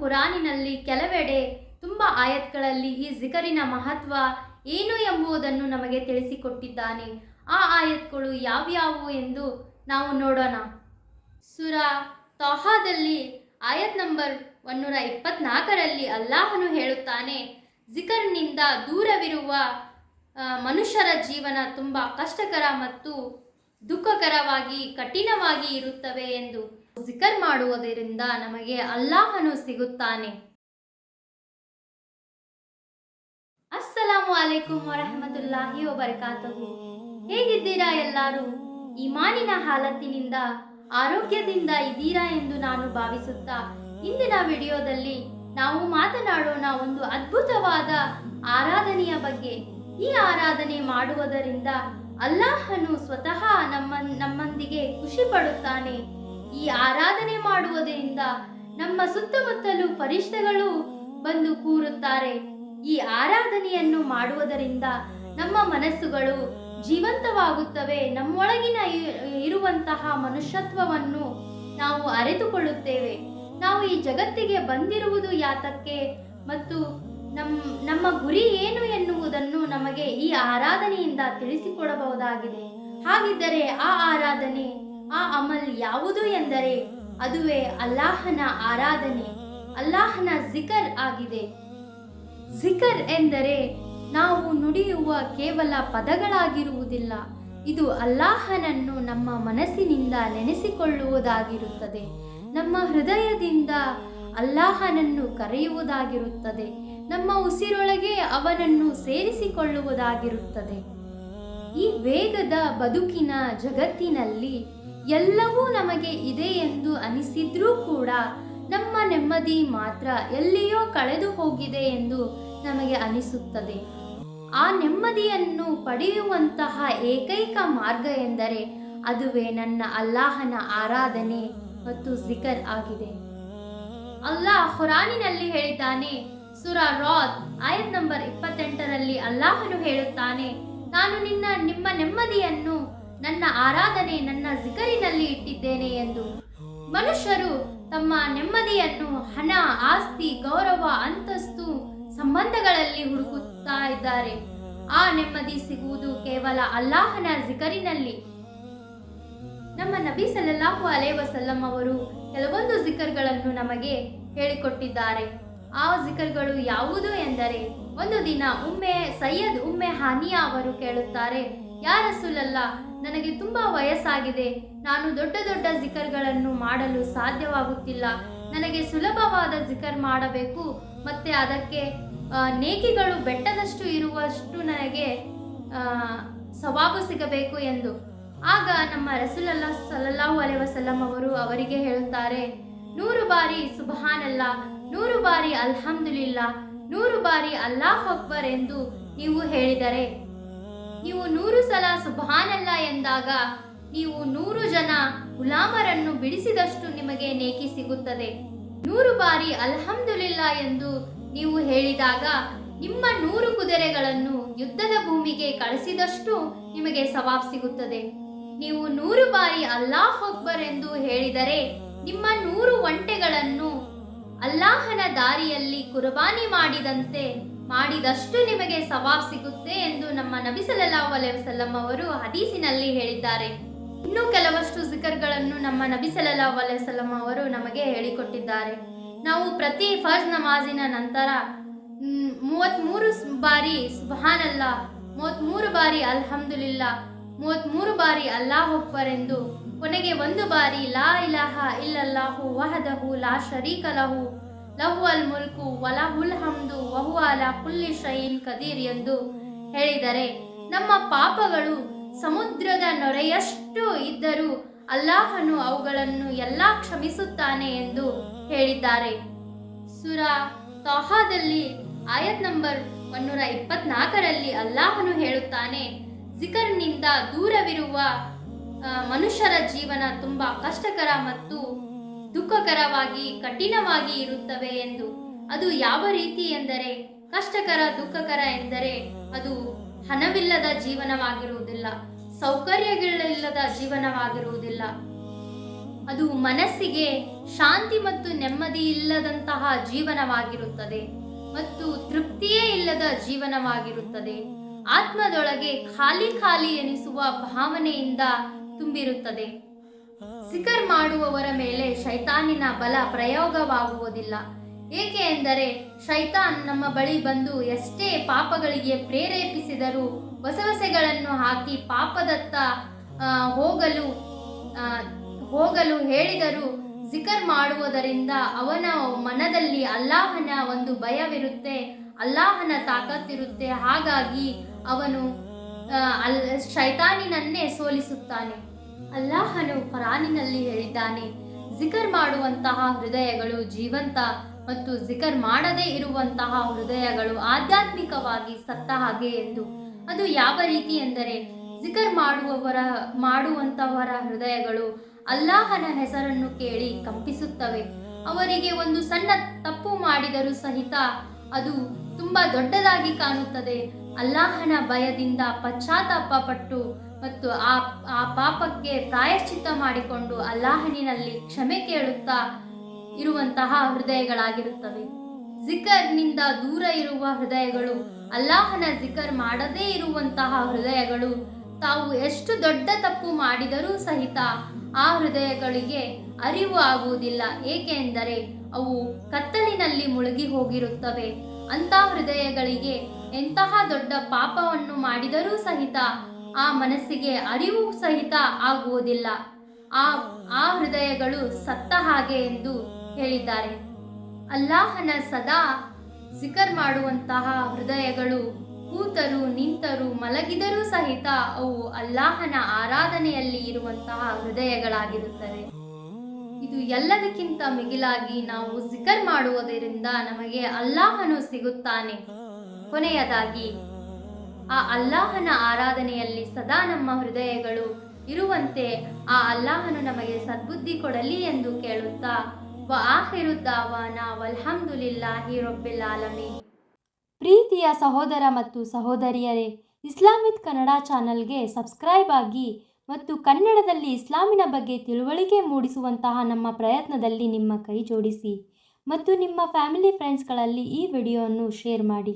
ಕುರಾನಿನಲ್ಲಿ ಕೆಲವೆಡೆ ತುಂಬ ಆಯತ್ಗಳಲ್ಲಿ ಈ ಜಿಕರಿನ ಮಹತ್ವ ಏನು ಎಂಬುದನ್ನು ನಮಗೆ ತಿಳಿಸಿಕೊಟ್ಟಿದ್ದಾನೆ. ಆ ಆಯತ್ಗಳು ಯಾವ್ಯಾವು ಎಂದು ನಾವು ನೋಡೋಣ. ಸೂರಾ ತೌಹಾದಲ್ಲಿ ಆಯತ್ ನಂಬರ್ 124ರಲ್ಲಿ ಅಲ್ಲಾಹನು ಹೇಳುತ್ತಾನೆ, ಜಿಕರ್ನಿಂದ ದೂರವಿರುವ ಮನುಷ್ಯರ ಜೀವನ ತುಂಬ ಕಷ್ಟಕರ ಮತ್ತು ದುಃಖಕರವಾಗಿ ಕಠಿಣವಾಗಿ ಇರುತ್ತವೆ ಎಂದು. ಜಿಕರ್ ಮಾಡುವುದರಿಂದ ನಮಗೆ ಅಲ್ಲಾಹನು ಸಿಗುತ್ತಾನೆ. ಅಸ್ಸಲಾಮು ಅಲೈಕುಂ ವರಹಮತುಲ್ಲಾಹಿ ವಬರಕಾತುಹು. ಹೇಗಿದ್ದೀರಾ ಎಲ್ಲರೂ? ಈಮಾನಿನ ಹಾಲತ್ತಿನಿಂದ ಆರೋಗ್ಯದಿಂದ ಇದ್ದೀರಾ ಎಂದು ನಾನು ಭಾವಿಸುತ್ತಾ ಇಂದಿನ ವಿಡಿಯೋದಲ್ಲಿ ನಾವು ಮಾತನಾಡೋಣ ಒಂದು ಅದ್ಭುತವಾದ ಆರಾಧನೆಯ ಬಗ್ಗೆ. ಈ ಆರಾಧನೆ ಮಾಡುವುದರಿಂದ ಅಲ್ಲಾಹನು ಸ್ವತಃ ನಮ್ಮೊಂದಿಗೆ ಖುಷಿ ಪಡುತ್ತಾನೆ. ಈ ಆರಾಧನೆ ಮಾಡುವುದರಿಂದ ನಮ್ಮ ಸುತ್ತಮುತ್ತಲು ಫರಿಷ್ಠಗಳು ಬಂದು ಕೂರುತ್ತಾರೆ. ಈ ಆರಾಧನೆಯನ್ನು ಮಾಡುವುದರಿಂದ ನಮ್ಮ ಮನಸ್ಸುಗಳು ಜೀವಂತವಾಗುತ್ತವೆ. ನಮ್ಮೊಳಗಿನ ಇರುವಂತಹ ಮನುಷ್ಯತ್ವವನ್ನು ನಾವು ಅರಿತುಕೊಳ್ಳುತ್ತೇವೆ. ನಾವು ಈ ಜಗತ್ತಿಗೆ ಬಂದಿರುವುದು ಯಾತಕ್ಕೆ ಮತ್ತು ನಮ್ಮ ಗುರಿ ಏನು ಎನ್ನುವುದನ್ನು ನಮಗೆ ಈ ಆರಾಧನೆಯಿಂದ ತಿಳಿಸಿಕೊಡಬಹುದಾಗಿದೆ. ಹಾಗಿದ್ದರೆ ಆ ಆರಾಧನೆ, ಆ ಅಮಲ್ ಯಾವುದು ಎಂದರೆ ಅದುವೇ ಅಲ್ಲಾಹನ ಆರಾಧನೆ, ಅಲ್ಲಾಹನ ಜಿಕರ್ ಆಗಿದೆ. ಜಿಕರ್ ಎಂದರೆ ನಾವು ನುಡಿಯುವ ಕೇವಲ ಪದಗಳಾಗಿರುವುದಿಲ್ಲ. ಇದು ಅಲ್ಲಾಹನನ್ನು ನಮ್ಮ ಮನಸ್ಸಿನಿಂದ ನೆನೆಸಿಕೊಳ್ಳುವುದಾಗಿರುತ್ತದೆ. ನಮ್ಮ ಹೃದಯದಿಂದ ಅಲ್ಲಾಹನನ್ನು ಕರೆಯುವುದಾಗಿರುತ್ತದೆ. ನಮ್ಮ ಉಸಿರೊಳಗೆ ಅವನನ್ನು ಸೇರಿಸಿಕೊಳ್ಳುವುದಾಗಿರುತ್ತದೆ. ಈ ವೇಗದ ಬದುಕಿನ ಜಗತ್ತಿನಲ್ಲಿ ಎಲ್ಲವೂ ನಮಗೆ ಇದೆ ಎಂದು ಅನಿಸಿದ್ರೂ ಕೂಡ ನಮ್ಮ ನೆಮ್ಮದಿ ಮಾತ್ರ ಎಲ್ಲಿಯೋ ಕಳೆದು ಹೋಗಿದೆ ಎಂದು ನಮಗೆ ಅನಿಸುತ್ತದೆ. ಆ ನೆಮ್ಮದಿಯನ್ನು ಪಡೆಯುವಂತಹ ಏಕೈಕ ಮಾರ್ಗ ಎಂದರೆ ಅದುವೇ ನನ್ನ ಅಲ್ಲಾಹನ ಆರಾಧನೆ ಮತ್ತು ಜಿಕರ್ ಆಗಿದೆ. ಅಲ್ಲಾಹ್ ಖುರಾನಿನಲ್ಲಿ ಹೇಳಿದ್ದಾನೆ. ಸೂರಾ ರಾದ್ ಆಯತ್ ನಂಬರ್ 28ರಲ್ಲಿ ಅಲ್ಲಾಹನು ಹೇಳುತ್ತಾನೆ, ನಾನು ನಿಮ್ಮ ನೆಮ್ಮದಿಯನ್ನು ನನ್ನ ಆರಾಧನೆ, ನನ್ನ ಜಿಕರಿನಲ್ಲಿ ಇಟ್ಟಿದ್ದೇನೆ ಎಂದು. ಮನುಷ್ಯರು ತಮ್ಮ ನೆಮ್ಮದಿಯನ್ನು ಹಣ, ಆಸ್ತಿ, ಗೌರವ, ಅಂತಸ್ತು, ಸಂಬಂಧಗಳಲ್ಲಿ ಹುಡುಕುತ್ತಾ ಇದ್ದಾರೆ. ಆ ನೆಮ್ಮದಿ ಸಿಗುವುದು ಕೇವಲ ಅಲ್ಲಾಹನ ಜಿಕರಿನಲ್ಲಿ. ನಮ್ಮ ನಬಿ ಸಲ್ಲಲ್ಲಾಹು ಅಲೈಹಿ ವಸಲ್ಲಂ ಅವರು ಕೆಲವೊಂದು ಜಿಕರ್ಗಳನ್ನು ನಮಗೆ ಹೇಳಿಕೊಟ್ಟಿದ್ದಾರೆ. ಆ ಜಿಕರ್ಗಳು ಯಾವುದು ಎಂದರೆ, ಒಂದು ದಿನ ಸೈಯದ್ ಉಮ್ಮೆ ಹಾನಿಯಾ ಅವರು ಕೇಳುತ್ತಾರೆ, ಯಾ ರಸೂಲಲ್ಲಾ, ನನಗೆ ತುಂಬಾ ವಯಸ್ಸಾಗಿದೆ. ನಾನು ದೊಡ್ಡ ದೊಡ್ಡ ಜಿಕರ್ಗಳನ್ನು ಮಾಡಲು ಸಾಧ್ಯವಾಗುತ್ತಿಲ್ಲ. ನನಗೆ ಸುಲಭವಾದ ಜಿಕರ್ ಮಾಡಬೇಕು, ಮತ್ತೆ ಅದಕ್ಕೆ ನೇಕಿಗಳು ಬೆಟ್ಟದಷ್ಟು ಇರುವಷ್ಟು ನನಗೆ ಸವಾಬು ಸಿಗಬೇಕು ಎಂದು. ಆಗ ನಮ್ಮ ರಸೂಲುಲ್ಲಾ ಸಲ್ಲಲ್ಲಾಹು ಅಲೈಹಿ ವಸಲ್ಲಂ ಅವರು ಅವರಿಗೆ ಹೇಳುತ್ತಾರೆ, 100 ಬಾರಿ ಸುಬ್ಹಾನಲ್ಲಾ, 100 ಬಾರಿ ಅಲ್ಹಮ್ದುಲಿಲ್ಲಾ, 100 ಬಾರಿ ಅಲ್ಲಾಹ್ ಅಕ್ಬರ್ ಎಂದು ನೀವು ಹೇಳಿದರೆ, ನೀವು 100 ಸಲ ಸುಬ್ಹಾನಲ್ಲಾ ಎಂದಾಗ ನೀವು 100 ಜನ ಗುಲಾಮರನ್ನು ಬಿಡಿಸಿದಷ್ಟು ನಿಮಗೆ ನೇಕಿ ಸಿಗುತ್ತದೆ. 100 ಬಾರಿ ಅಲ್ಹಮ್ದುಲಿಲ್ಲಾ ಎಂದು ನೀವು ಹೇಳಿದಾಗ ನಿಮ್ಮ 100 ಕುದುರೆಗಳನ್ನು ಯುದ್ಧದ ಭೂಮಿಗೆ ಕಳಿಸಿದಷ್ಟು ನಿಮಗೆ ಸವಾಬ್ ಸಿಗುತ್ತದೆ. ನೀವು 100 ಬಾರಿ ಅಲ್ಲಾಹ್ ಅಕ್ಬರ್ ಎಂದು ಹೇಳಿದರೆ ನಿಮ್ಮ 100 ಒಂಟೆಗಳನ್ನು ಅಲ್ಲಾಹನ ದಾರಿಯಲ್ಲಿ ಕುರ್ಬಾನಿ ಮಾಡಿದಷ್ಟು ನಿಮಗೆ ಸವಾಬ್ ಸಿಗುತ್ತೆ ಎಂದು ನಮ್ಮ ನಬಿ ಸಲ್ಲಲ್ಲಾಹು ಅಲೈಹಿ ವಸಲ್ಲಂ ಅವರು ಹದೀಸಿನಲ್ಲಿ ಹೇಳಿದ್ದಾರೆ. ಇನ್ನೂ ಕೆಲವಷ್ಟು ಜಿಕರ್ಗಳನ್ನು ನಮ್ಮ ನಬಿ ಸಲ್ಲಲ್ಲಾಹು ಅಲೈಹಿ ವಸಲ್ಲಂ ಅವರು ನಮಗೆ ಹೇಳಿಕೊಟ್ಟಿದ್ದಾರೆ. ನಾವು ಪ್ರತಿ ಫರ್ಜ್ ನಮಾಜಿನ ನಂತರ 33 ಬಾರಿ ಸುಬ್ಹಾನಲ್ಲಾ, 33 ಬಾರಿ ಅಲ್ಹಮ್ದುಲಿಲ್ಲಾ, 33 ಬಾರಿ ಅಲ್ಲಾಹ್ ಅಕ್ಬರ್ ಎಂದು, ಕೊನೆಗೆ 1 ಬಾರಿ ಲಾ ಇಲಾಹ ಇಲ್ಲಲ್ಲಾಹು ವಹದಹು ಲಾ ಶರೀಕ ಲಹು ಲಹುಲ್ ಮುಲ್ಕು ವಲಹುಲ್ ಹಮ್ದು ವಹುವ ಅಲಾ ಕುಲ್ಲಿ ಶೈಇನ್ ಕದೀರ್ ಎಂದು ಹೇಳಿದರೆ ನಮ್ಮ ಪಾಪಗಳು ಸಮುದ್ರದ ನೊರೆಯಷ್ಟು ಇದ್ದರೂ ಅಲ್ಲಾಹನು ಅವುಗಳನ್ನು ಎಲ್ಲ ಕ್ಷಮಿಸುತ್ತಾನೆ ಎಂದು ಹೇಳಿದ್ದಾರೆ. ಸೂರಾ ತೌಹಾದಲ್ಲಿ ಆಯತ್ ನಂಬರ್ 124ರಲ್ಲಿ ಅಲ್ಲಾಹನು ಹೇಳುತ್ತಾನೆ, ಜಿಕರ್ನಿಂದ ದೂರವಿರುವ ಮನುಷ್ಯರ ಜೀವನ ತುಂಬಾ ಕಷ್ಟಕರ ಮತ್ತು ದುಃಖಕರವಾಗಿ ಕಠಿಣವಾಗಿ ಇರುತ್ತವೆ ಎಂದು. ಅದು ಯಾವ ರೀತಿ ಎಂದರೆ, ಕಷ್ಟಕರ ದುಃಖಕರ ಎಂದರೆ ಅದು ಹಣವಿಲ್ಲದ ಜೀವನವಾಗಿರುವುದಿಲ್ಲ, ಸೌಕರ್ಯಗಳಿಲ್ಲದ ಜೀವನವಾಗಿರುವುದಿಲ್ಲ. ಅದು ಮನಸ್ಸಿಗೆ ಶಾಂತಿ ಮತ್ತು ನೆಮ್ಮದಿ ಇಲ್ಲದಂತಹ ಜೀವನವಾಗಿರುತ್ತದೆ ಮತ್ತು ತೃಪ್ತಿಯೇ ಇಲ್ಲದ ಜೀವನವಾಗಿರುತ್ತದೆ. ಆತ್ಮದೊಳಗೆ ಖಾಲಿ ಖಾಲಿ ಎನಿಸುವ ಭಾವನೆಯಿಂದ ತುಂಬಿರುತ್ತದೆ. ಜಿಕರ್ ಮಾಡುವವರ ಮೇಲೆ ಶೈತಾನಿನ ಬಲ ಪ್ರಯೋಗವಾಗುವುದಿಲ್ಲ. ಏಕೆ ಎಂದರೆ ಶೈತಾನ್ ನಮ್ಮ ಬಳಿ ಬಂದು ಎಷ್ಟೇ ಪಾಪಗಳಿಗೆ ಪ್ರೇರೇಪಿಸಿದರೂ, ವಸವಸೆಗಳನ್ನು ಹಾಕಿ ಪಾಪದತ್ತ ಹೋಗಲು ಹೇಳಿದರೂ, ಜಿಕರ್ ಮಾಡುವುದರಿಂದ ಅವನ ಮನದಲ್ಲಿ ಅಲ್ಲಾಹನ ಒಂದು ಭಯವಿರುತ್ತೆ, ಅಲ್ಲಾಹನ ತಾಕತ್ತಿರುತ್ತೆ. ಹಾಗಾಗಿ ಅವನು ಶೈತಾನಿನನ್ನೇ ಸೋಲಿಸುತ್ತಾನೆ. ಅಲ್ಲಾಹನು ಕುರಾನಿನಲ್ಲಿ ಹೇಳಿದ್ದಾನೆ, ಜಿಕರ್ ಮಾಡುವಂತಹ ಹೃದಯಗಳು ಜೀವಂತ ಮತ್ತು ಜಿಕರ್ ಮಾಡದೇ ಇರುವಂತಹ ಹೃದಯಗಳು ಆಧ್ಯಾತ್ಮಿಕವಾಗಿ ಸತ್ತ ಹಾಗೆ ಎಂದು. ಅದು ಯಾವ ರೀತಿ ಎಂದರೆ, ಜಿಕರ್ ಮಾಡುವಂತಹವರ ಹೃದಯಗಳು ಅಲ್ಲಾಹನ ಹೆಸರನ್ನು ಕೇಳಿ ಕಂಪಿಸುತ್ತವೆ. ಅವರಿಗೆ ಒಂದು ಸಣ್ಣ ತಪ್ಪು ಮಾಡಿದರೂ ಸಹಿತ ಅದು ತುಂಬಾ ದೊಡ್ಡದಾಗಿ ಕಾಣುತ್ತದೆ. ಅಲ್ಲಾಹನ ಭಯದಿಂದ ಪಶ್ಚಾತ್ತಾಪ ಪಟ್ಟು ಮತ್ತು ಆ ಪಾಪಕ್ಕೆ ಪ್ರಾಯಶ್ಚಿತ್ತ ಮಾಡಿಕೊಂಡು ಅಲ್ಲಾಹನಿನಲ್ಲಿ ಕ್ಷಮೆ ಕೇಳುತ್ತಾ ಇರುವಂತಹ ಹೃದಯಗಳಾಗಿರುತ್ತವೆ. ಜಿಕರ್ನಿಂದ ದೂರ ಇರುವ ಹೃದಯಗಳು, ಅಲ್ಲಾಹನ ಜಿಕರ್ ಮಾಡದೇ ಇರುವಂತಹ ಹೃದಯಗಳು, ತಾವು ಎಷ್ಟು ದೊಡ್ಡ ತಪ್ಪು ಮಾಡಿದರೂ ಸಹಿತ ಆ ಹೃದಯಗಳಿಗೆ ಅರಿವು ಆಗುವುದಿಲ್ಲ. ಏಕೆ ಎಂದರೆ ಅವು ಕತ್ತಲಿನಲ್ಲಿ ಮುಳುಗಿ ಹೋಗಿರುತ್ತವೆ. ಅಂಥ ಹೃದಯಗಳಿಗೆ ಎಂತಹ ದೊಡ್ಡ ಪಾಪವನ್ನು ಮಾಡಿದರೂ ಸಹಿತ ಆ ಮನಸ್ಸಿಗೆ ಅರಿವು ಸಹಿತ ಆಗುವುದಿಲ್ಲ. ಆ ಹೃದಯಗಳು ಸತ್ತ ಹಾಗೆ ಎಂದು ಹೇಳಿದ್ದಾರೆ. ಅಲ್ಲಾಹನ ಸದಾ ಜಿಕರ್ ಮಾಡುವಂತಹ ಹೃದಯಗಳು ಕೂತರು, ನಿಂತರು, ಮಲಗಿದರೂ ಸಹಿತ ಅವು ಅಲ್ಲಾಹನ ಆರಾಧನೆಯಲ್ಲಿ ಇರುವಂತಹ ಹೃದಯಗಳಾಗಿರುತ್ತವೆ. ಇದು ಎಲ್ಲದಕ್ಕಿಂತ ಮಿಗಿಲಾಗಿ ನಾವು ಜಿಕರ್ ಮಾಡುವುದರಿಂದ ನಮಗೆ ಅಲ್ಲಾಹನು ಸಿಗುತ್ತಾನೆ. ಕೊನೆಯದಾಗಿ ಆ ಅಲ್ಲಾಹನ ಆರಾಧನೆಯಲ್ಲಿ ಸದಾ ನಮ್ಮ ಹೃದಯಗಳು ಇರುವಂತೆ ಆ ಅಲ್ಲಾಹನು ನಮಗೆ ಸದ್ಬುದ್ಧಿ ಕೊಡಲಿ ಎಂದು ಕೇಳುತ್ತಾ, ವ ಆಖಿರು ದಾವಾನಾ ವಲ್ಹಮ್ದುಲಿಲ್ಲಾಹಿ ರಬ್ಬಿಲ್ ಆಲಮೀನ್. ಪ್ರೀತಿಯ ಸಹೋದರ ಮತ್ತು ಸಹೋದರಿಯರೇ, ಇಸ್ಲಾಮಿಕ್ ಕನ್ನಡ ಚಾನಲ್ಗೆ ಸಬ್ಸ್ಕ್ರೈಬ್ ಆಗಿ ಮತ್ತು ಕನ್ನಡದಲ್ಲಿ ಇಸ್ಲಾಮಿನ ಬಗ್ಗೆ ತಿಳುವಳಿಕೆ ಮೂಡಿಸುವಂತಹ ನಮ್ಮ ಪ್ರಯತ್ನದಲ್ಲಿ ನಿಮ್ಮ ಕೈ ಜೋಡಿಸಿ ಮತ್ತು ನಿಮ್ಮ ಫ್ಯಾಮಿಲಿ ಫ್ರೆಂಡ್ಸ್ಗಳಲ್ಲಿ ಈ ವಿಡಿಯೋವನ್ನು ಶೇರ್ ಮಾಡಿ.